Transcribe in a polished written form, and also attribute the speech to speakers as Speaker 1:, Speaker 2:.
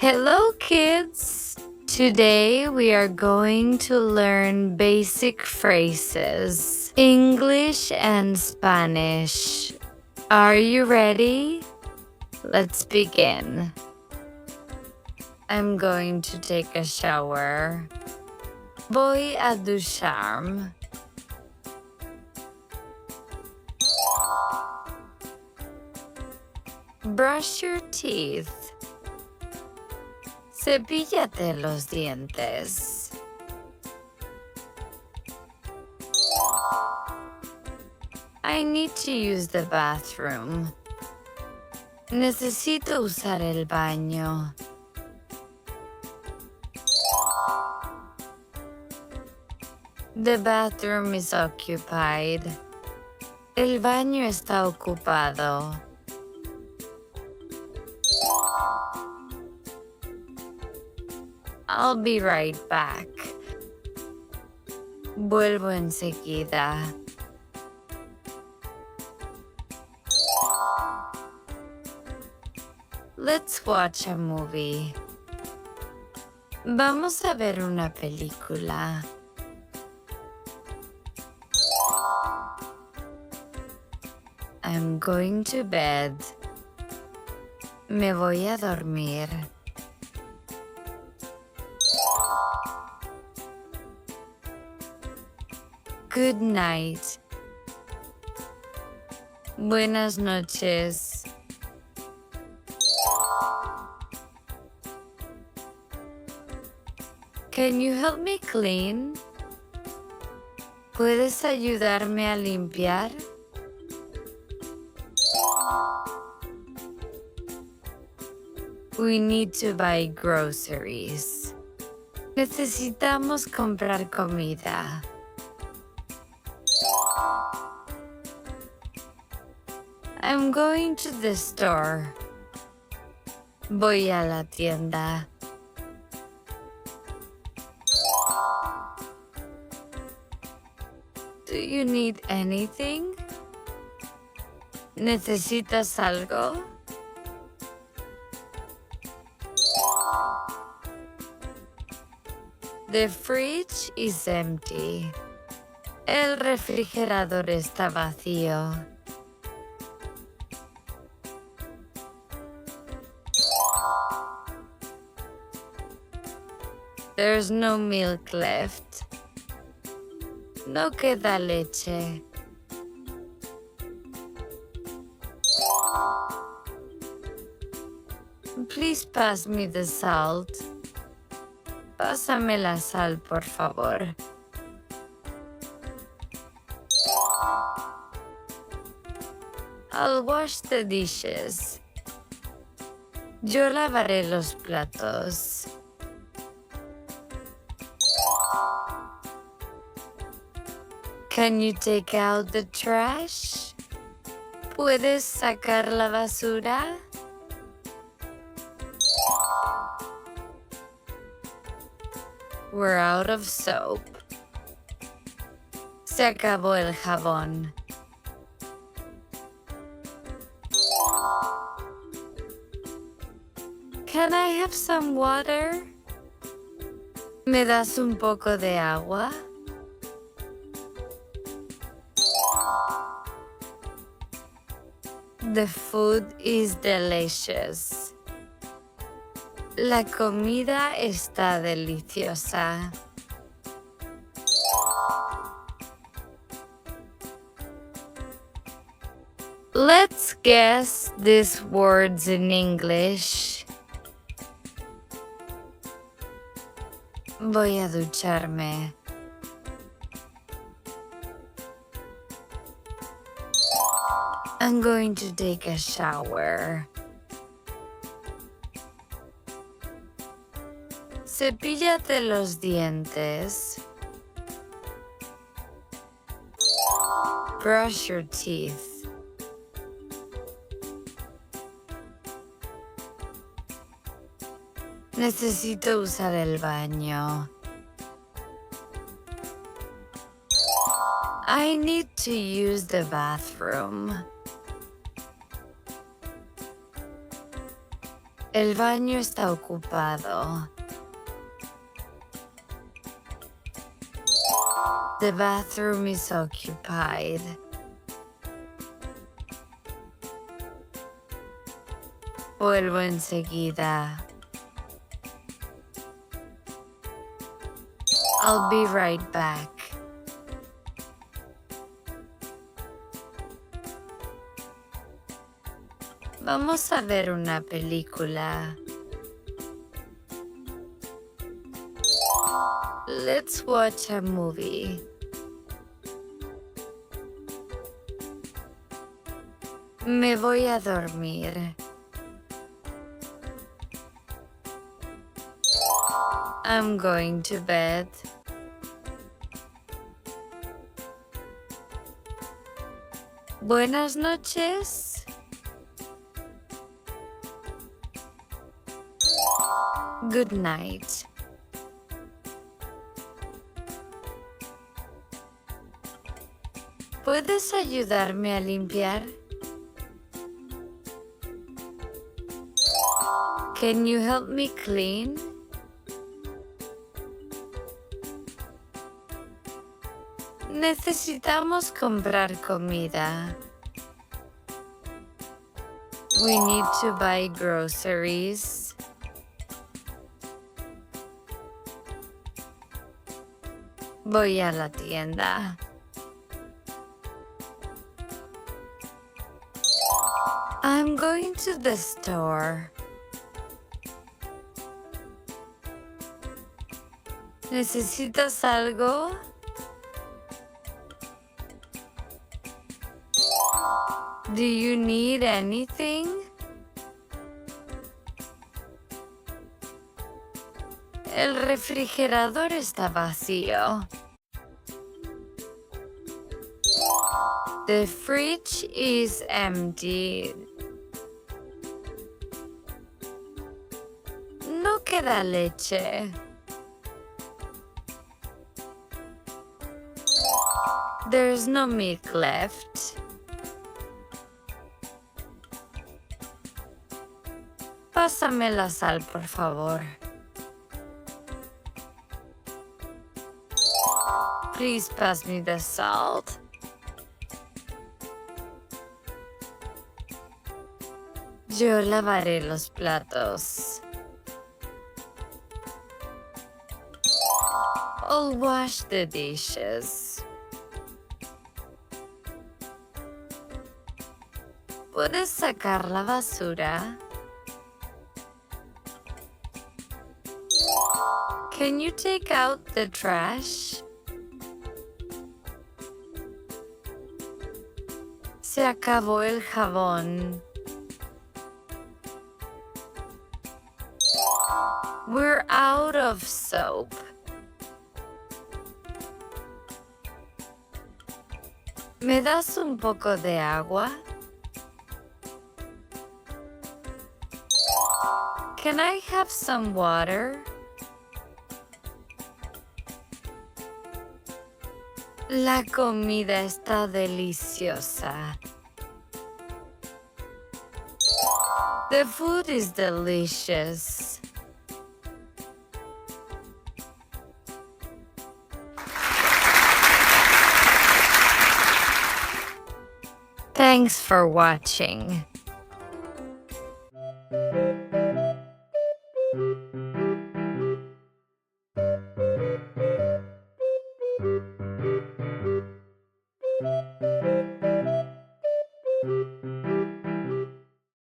Speaker 1: Hello, kids! Today we are going to learn basic phrases, English and Spanish. Are you ready? Let's begin. I'm going to take a shower. Voy a ducharme. Brush your teeth. Cepíllate los dientes. I need to use the bathroom. Necesito usar el baño. The bathroom is occupied. El baño está ocupado. I'll be right back. Vuelvo enseguida. Let's watch a movie. Vamos a ver una película. I'm going to bed. Me voy a dormir. Good night. Buenas noches. Can you help me clean? ¿Puedes ayudarme a limpiar? We need to buy groceries. Necesitamos comprar comida. I'm going to the store. Voy a la tienda. Do you need anything? ¿Necesitas algo? The fridge is empty. El refrigerador está vacío. There's no milk left. No queda leche. Please pass me the salt. Pásame la sal, por favor. I'll wash the dishes. Yo lavaré los platos. Can you take out the trash? ¿Puedes sacar la basura? We're out of soap. Se acabó el jabón. Can I have some water? ¿Me das un poco de agua? The food is delicious. La comida está deliciosa. Let's guess these words in English. Voy a ducharme. I'm going to take a shower. Cepíllate los dientes. Brush your teeth. Necesito usar el baño. I need to use the bathroom. El baño está ocupado. The bathroom is occupied. Vuelvo enseguida. I'll be right back. Vamos a ver una película. Let's watch a movie. Me voy a dormir. I'm going to bed. Buenas noches. Good night. ¿Puedes ayudarme a limpiar? Can you help me clean? Necesitamos comprar comida. We need to buy groceries. Voy a la tienda. I'm going to the store. ¿Necesitas algo? Do you need anything? El refrigerador está vacío. The fridge is empty. No queda leche. There's no milk left. Pásame la sal, por favor. Please pass me the salt. Yo lavaré los platos. I'll wash the dishes. ¿Puedes sacar la basura? Can you take out the trash? Se acabó el jabón. We're out of soap. ¿Me das un poco de agua? Can I have some water? La comida está deliciosa. The food is delicious. Thanks for watching.